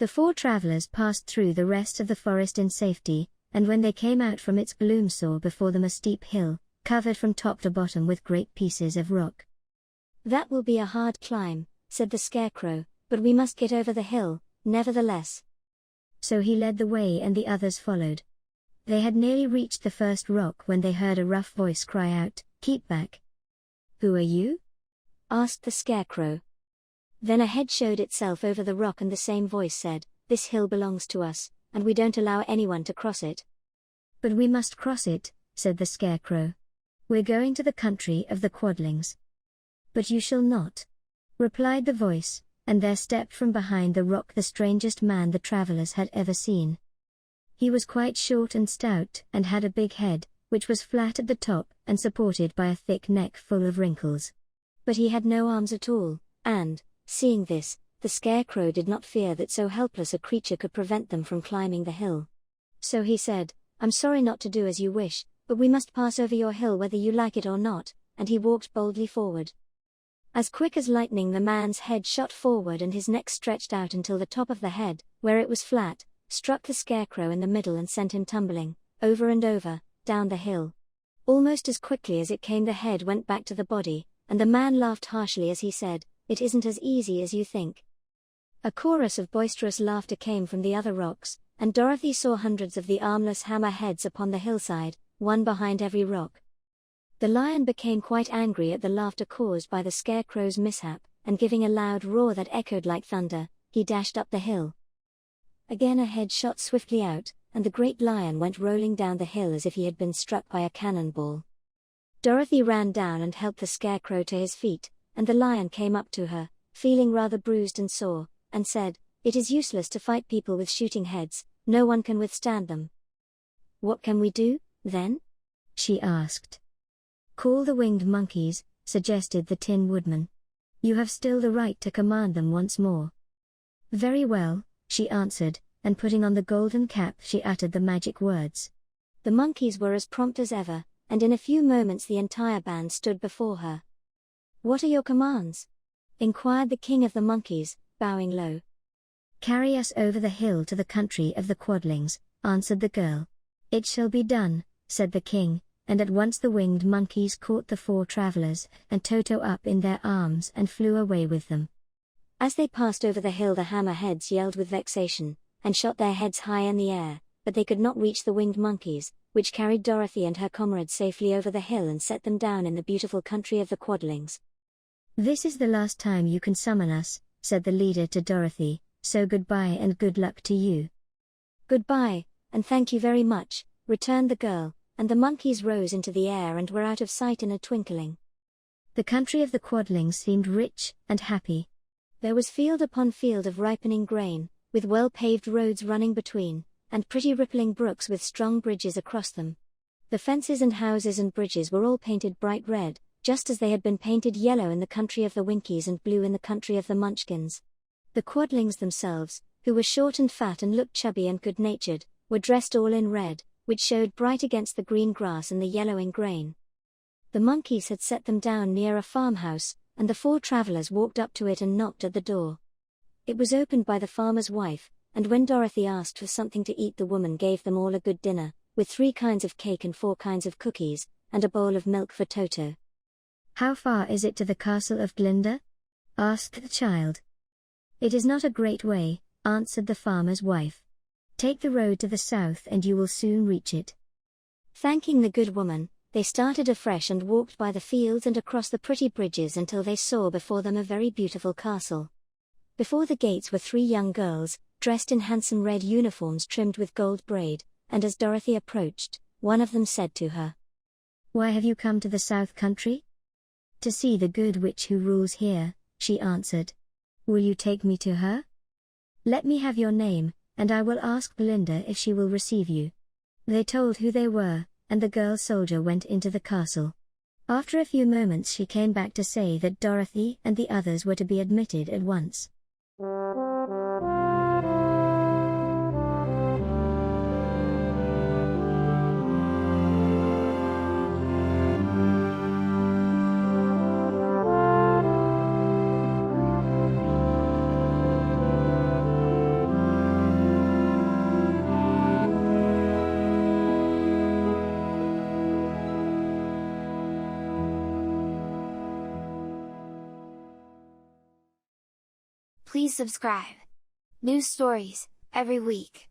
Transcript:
The four travelers passed through the rest of the forest in safety, and when they came out from its gloom saw before them a steep hill, covered from top to bottom with great pieces of rock. "That will be a hard climb," said the Scarecrow, "but we must get over the hill, nevertheless." So he led the way and the others followed. They had nearly reached the first rock when they heard a rough voice cry out, "Keep back!" "Who are you?" asked the Scarecrow. Then a head showed itself over the rock and the same voice said, "This hill belongs to us, and we don't allow anyone to cross it." "But we must cross it," said the Scarecrow. "We're going to the country of the Quadlings." "But you shall not," replied the voice, and there stepped from behind the rock the strangest man the travelers had ever seen. He was quite short and stout and had a big head, which was flat at the top and supported by a thick neck full of wrinkles. But he had no arms at all, and, seeing this, the Scarecrow did not fear that so helpless a creature could prevent them from climbing the hill. So he said, "I'm sorry not to do as you wish, but we must pass over your hill whether you like it or not," and he walked boldly forward. As quick as lightning the man's head shot forward and his neck stretched out until the top of the head, where it was flat, struck the Scarecrow in the middle and sent him tumbling, over and over, down the hill. Almost as quickly as it came the head went back to the body, and the man laughed harshly as he said, "It isn't as easy as you think." A chorus of boisterous laughter came from the other rocks, and Dorothy saw hundreds of the armless hammerheads upon the hillside, one behind every rock. The lion became quite angry at the laughter caused by the Scarecrow's mishap, and giving a loud roar that echoed like thunder, he dashed up the hill. Again a head shot swiftly out, and the great lion went rolling down the hill as if he had been struck by a cannonball. Dorothy ran down and helped the Scarecrow to his feet, and the lion came up to her, feeling rather bruised and sore, and said, "It is useless to fight people with shooting heads, no one can withstand them." "What can we do, then?" she asked. "Call the winged monkeys," suggested the Tin Woodman. "You have still the right to command them once more." "Very well," she answered, and putting on the golden cap she uttered the magic words. The monkeys were as prompt as ever, and in a few moments the entire band stood before her. "What are your commands?" inquired the king of the monkeys, bowing low. "Carry us over the hill to the country of the Quadlings," answered the girl. "It shall be done," said the king, and at once the winged monkeys caught the four travelers and Toto up in their arms and flew away with them. As they passed over the hill the hammerheads yelled with vexation, and shot their heads high in the air, but they could not reach the winged monkeys, which carried Dorothy and her comrades safely over the hill and set them down in the beautiful country of the Quadlings. "This is the last time you can summon us," said the leader to Dorothy, "so goodbye and good luck to you." "Goodbye, and thank you very much," returned the girl, and the monkeys rose into the air and were out of sight in a twinkling. The country of the Quadlings seemed rich and happy. There was field upon field of ripening grain, with well-paved roads running between, and pretty rippling brooks with strong bridges across them. The fences and houses and bridges were all painted bright red, just as they had been painted yellow in the country of the Winkies and blue in the country of the Munchkins. The Quadlings themselves, who were short and fat and looked chubby and good-natured, were dressed all in red, which showed bright against the green grass and the yellowing grain. The monkeys had set them down near a farmhouse, and the four travelers walked up to it and knocked at the door. It was opened by the farmer's wife, and when Dorothy asked for something to eat the woman gave them all a good dinner, with 3 kinds of cake and 4 kinds of cookies, and a bowl of milk for Toto. "How far is it to the castle of Glinda?" asked the child. "It is not a great way," answered the farmer's wife. "Take the road to the south and you will soon reach it." Thanking the good woman, they started afresh and walked by the fields and across the pretty bridges until they saw before them a very beautiful castle. Before the gates were 3 young girls, dressed in handsome red uniforms trimmed with gold braid, and as Dorothy approached, one of them said to her, "Why have you come to the South Country?" "To see the good witch who rules here," she answered. "Will you take me to her?" "Let me have your name, and I will ask Glinda if she will receive you." They told who they were, and the girl soldier went into the castle. After a few moments she came back to say that Dorothy and the others were to be admitted at once. please subscribe. New stories, every week.